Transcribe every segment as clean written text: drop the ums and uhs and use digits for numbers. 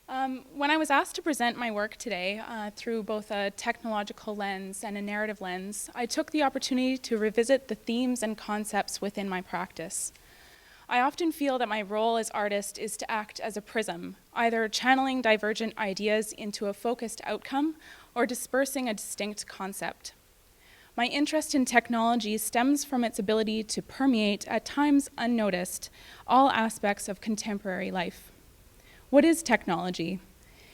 When I was asked to present my work today through both a technological lens and a narrative lens, I took the opportunity to revisit the themes and concepts within my practice. I often feel that my role as artist is to act as a prism, either channeling divergent ideas into a focused outcome or dispersing a distinct concept. My interest in technology stems from its ability to permeate, at times unnoticed, all aspects of contemporary life. What is technology?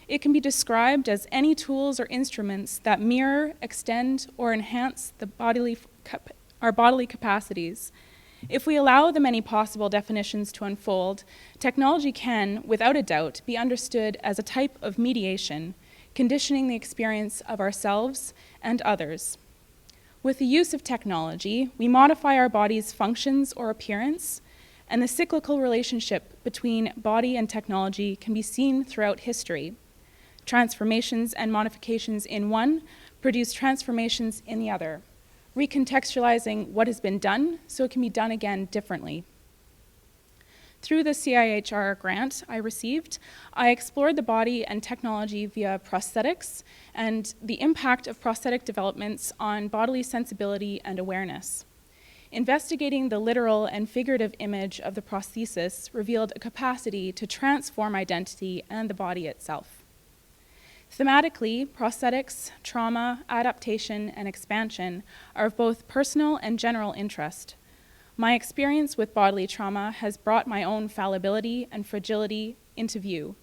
It can be described as any tools or instruments that mirror, extend, or enhance our bodily capacities. If we allow the many possible definitions to unfold, technology can, without a doubt, be understood as a type of mediation, conditioning the experience of ourselves and others. With the use of technology, we modify our body's functions or appearance, and the cyclical relationship between body and technology can be seen throughout history. Transformations and modifications in one produce transformations in the other, recontextualizing what has been done so it can be done again differently. Through the CIHR grant I received, I explored the body and technology via prosthetics and the impact of prosthetic developments on bodily sensibility and awareness. Investigating the literal and figurative image of the prosthesis revealed a capacity to transform identity and the body itself. Thematically, prosthetics, trauma, adaptation, and expansion are of both personal and general interest. My experience with bodily trauma has brought my own fallibility and fragility into view.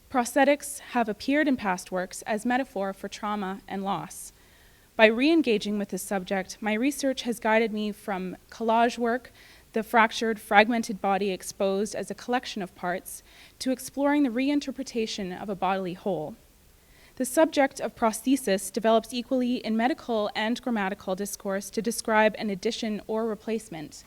Prosthetics have appeared in past works as metaphor for trauma and loss. By re-engaging with this subject, my research has guided me from collage work, the fractured, fragmented body exposed as a collection of parts, to exploring the reinterpretation of a bodily whole. The subject of prosthesis develops equally in medical and grammatical discourse to describe an addition or replacement.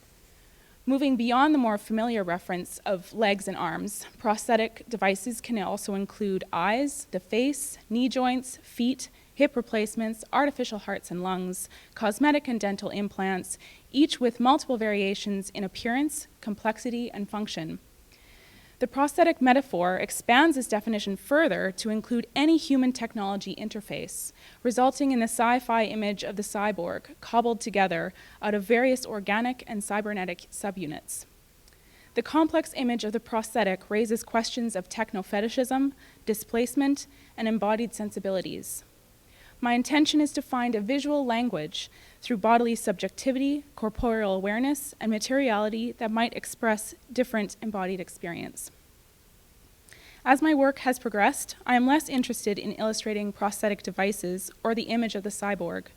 Moving beyond the more familiar reference of legs and arms, prosthetic devices can also include eyes, the face, knee joints, feet, hip replacements, artificial hearts and lungs, cosmetic and dental implants, each with multiple variations in appearance, complexity, and function. The prosthetic metaphor expands this definition further to include any human technology interface, resulting in the sci-fi image of the cyborg, cobbled together out of various organic and cybernetic subunits. The complex image of the prosthetic raises questions of techno-fetishism, displacement, and embodied sensibilities. My intention is to find a visual language through bodily subjectivity, corporeal awareness, and materiality that might express different embodied experience. As my work has progressed, I am less interested in illustrating prosthetic devices or the image of the cyborg.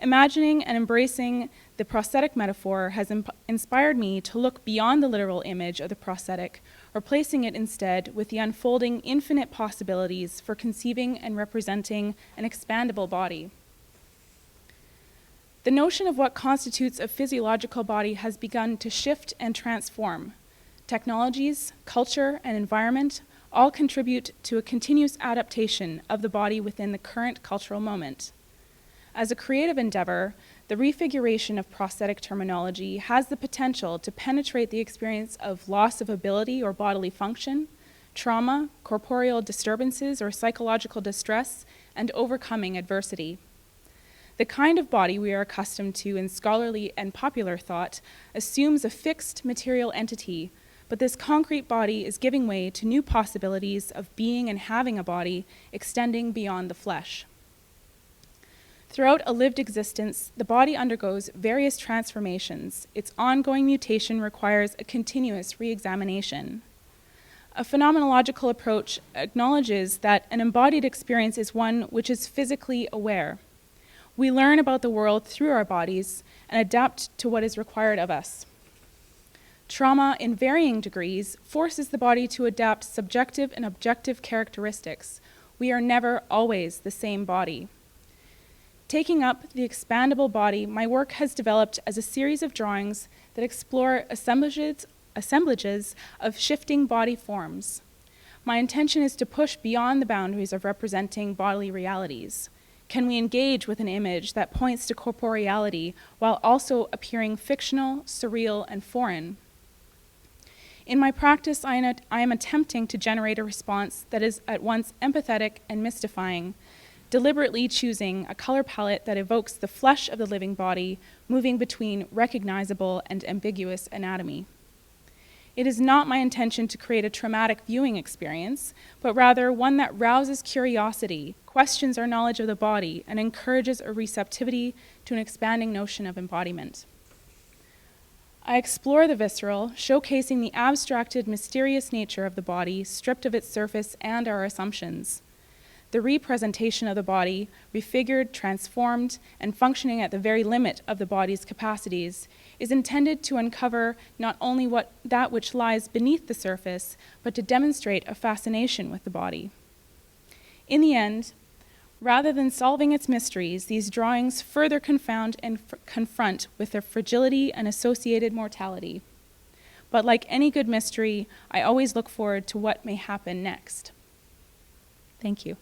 Imagining and embracing the prosthetic metaphor has inspired me to look beyond the literal image of the prosthetic, replacing it instead with the unfolding infinite possibilities for conceiving and representing an expandable body. The notion of what constitutes a physiological body has begun to shift and transform. Technologies, culture, and environment all contribute to a continuous adaptation of the body within the current cultural moment. As a creative endeavor, the refiguration of prosthetic terminology has the potential to penetrate the experience of loss of ability or bodily function, trauma, corporeal disturbances or psychological distress, and overcoming adversity. The kind of body we are accustomed to in scholarly and popular thought assumes a fixed material entity, but this concrete body is giving way to new possibilities of being and having a body extending beyond the flesh. Throughout a lived existence, the body undergoes various transformations. Its ongoing mutation requires a continuous re-examination. A phenomenological approach acknowledges that an embodied experience is one which is physically aware. We learn about the world through our bodies and adapt to what is required of us. Trauma, in varying degrees, forces the body to adapt subjective and objective characteristics. We are never always the same body. Taking up the expandable body, my work has developed as a series of drawings that explore assemblages of shifting body forms. My intention is to push beyond the boundaries of representing bodily realities. Can we engage with an image that points to corporeality while also appearing fictional, surreal, and foreign? In my practice, I am attempting to generate a response that is at once empathetic and mystifying, deliberately choosing a color palette that evokes the flesh of the living body, moving between recognizable and ambiguous anatomy. It is not my intention to create a traumatic viewing experience, but rather one that rouses curiosity, questions our knowledge of the body, and encourages a receptivity to an expanding notion of embodiment. I explore the visceral, showcasing the abstracted, mysterious nature of the body, stripped of its surface and our assumptions. The representation of the body, refigured, transformed, and functioning at the very limit of the body's capacities, is intended to uncover not only that which lies beneath the surface, but to demonstrate a fascination with the body. In the end, rather than solving its mysteries, these drawings further confound and confront with their fragility and associated mortality. But like any good mystery, I always look forward to what may happen next. Thank you.